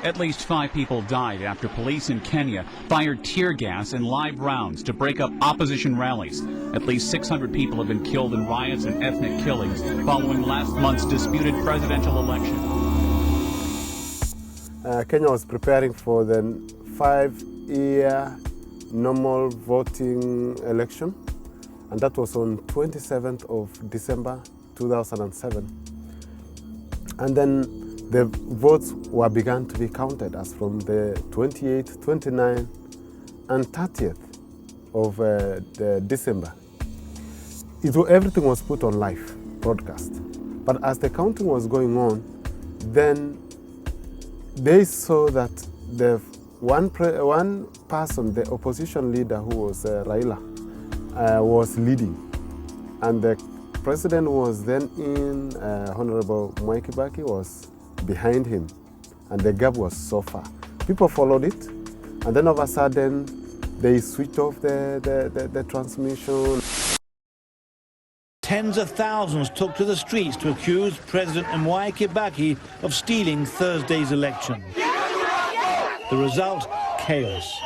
At least 5 people died after police in Kenya fired tear gas and live rounds to break up opposition rallies. At least 600 people have been killed in riots and ethnic killings following last month's disputed presidential election. Kenya was preparing for the 5-year normal voting election, and that was on 27th of December 2007. And then the votes were began to be counted as from the 28th, 29th, and 30th of December. Everything was put on live broadcast. But as the counting was going on, then they saw that the one person, the opposition leader who was Raila, was leading. And the president was then in, Honorable Mwai Kibaki was behind him, and the gap was so far. People followed it, and then all of a sudden they switched off the transmission. Tens of thousands took to the streets to accuse President Mwai Kibaki of stealing Thursday's election. The result, chaos.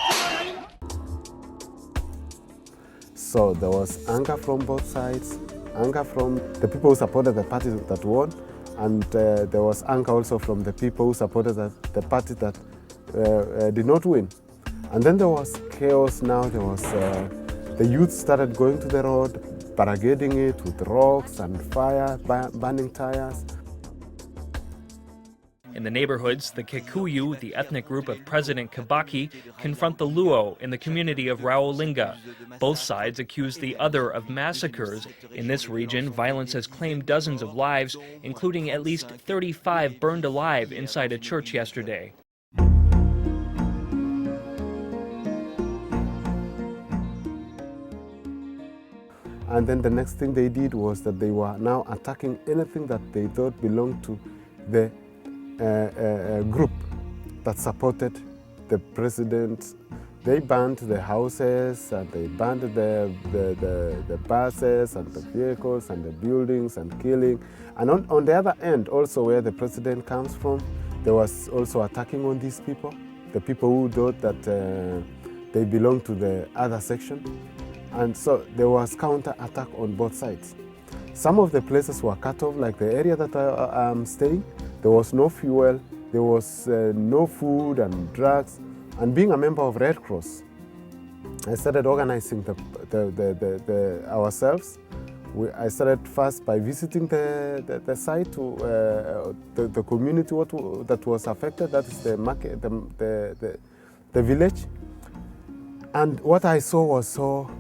So there was anger from both sides, anger from the people who supported the party that won, and there was anger also from the people who supported the party that did not win. And then there was chaos now. There was the youth started going to the road, barricading it with rocks and fire, burning tires. In the neighborhoods, the Kikuyu, the ethnic group of President Kibaki, confront the Luo in the community of Rawlinga. Both sides accuse the other of massacres. In this region, violence has claimed dozens of lives, including at least 35 burned alive inside a church yesterday. And then the next thing they did was that they were now attacking anything that they thought belonged to the group that supported the president. They burned the houses, and they burned the buses and the vehicles and the buildings and killing. And on the other end, also where the president comes from, there was also attacking on these people, the people who thought that they belonged to the other section. And so there was counter-attack on both sides. Some of the places were cut off, like the area that I'm staying. There was no fuel, there was no food and drugs. And being a member of Red Cross, I started organizing ourselves. I started first by visiting the site, the community that was affected, that is the market, the village. And what I saw was so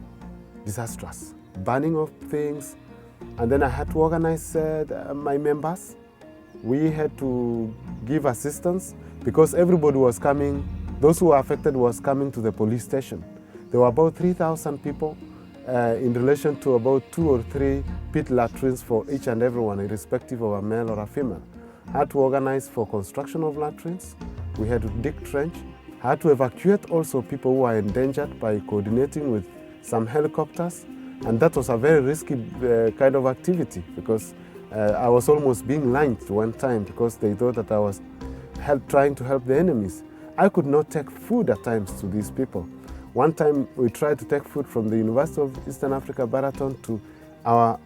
disastrous, burning of things. And then I had to organize my members. We had to give assistance because everybody was coming. Those who were affected was coming to the police station. There were about 3,000 people in relation to about 2 or 3 pit latrines for each and everyone, irrespective of a male or a female. I had to organize for construction of latrines. We had to dig trench. I had to evacuate also people who are endangered by coordinating with some helicopters. And that was a very risky kind of activity because I was almost being lynched one time because they thought that I was trying to help the enemies. I could not take food at times to these people. One time we tried to take food from the University of Eastern Africa, Baraton, to our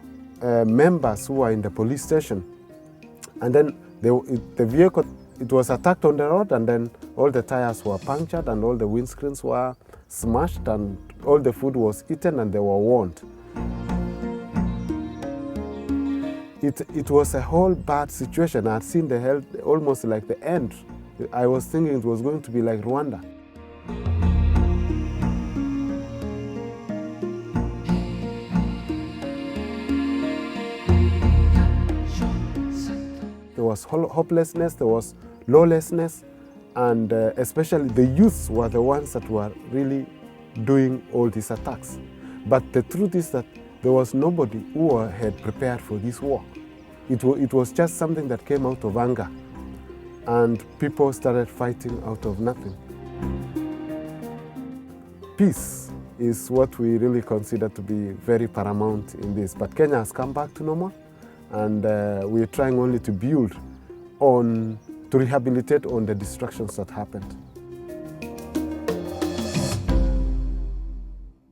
members who were in the police station. And then the vehicle, it was attacked on the road, and then all the tires were punctured and all the windscreens were smashed and all the food was eaten and they were warned. It was a whole bad situation. I had seen the health almost like the end. I was thinking it was going to be like Rwanda. There was hopelessness, there was lawlessness, and especially the youths were the ones that were really doing all these attacks. But the truth is that there was nobody who had prepared for this war. It was just something that came out of anger, and people started fighting out of nothing. Peace is what we really consider to be very paramount in this. But Kenya has come back to normal, and we are trying only to build on to rehabilitate on the destructions that happened.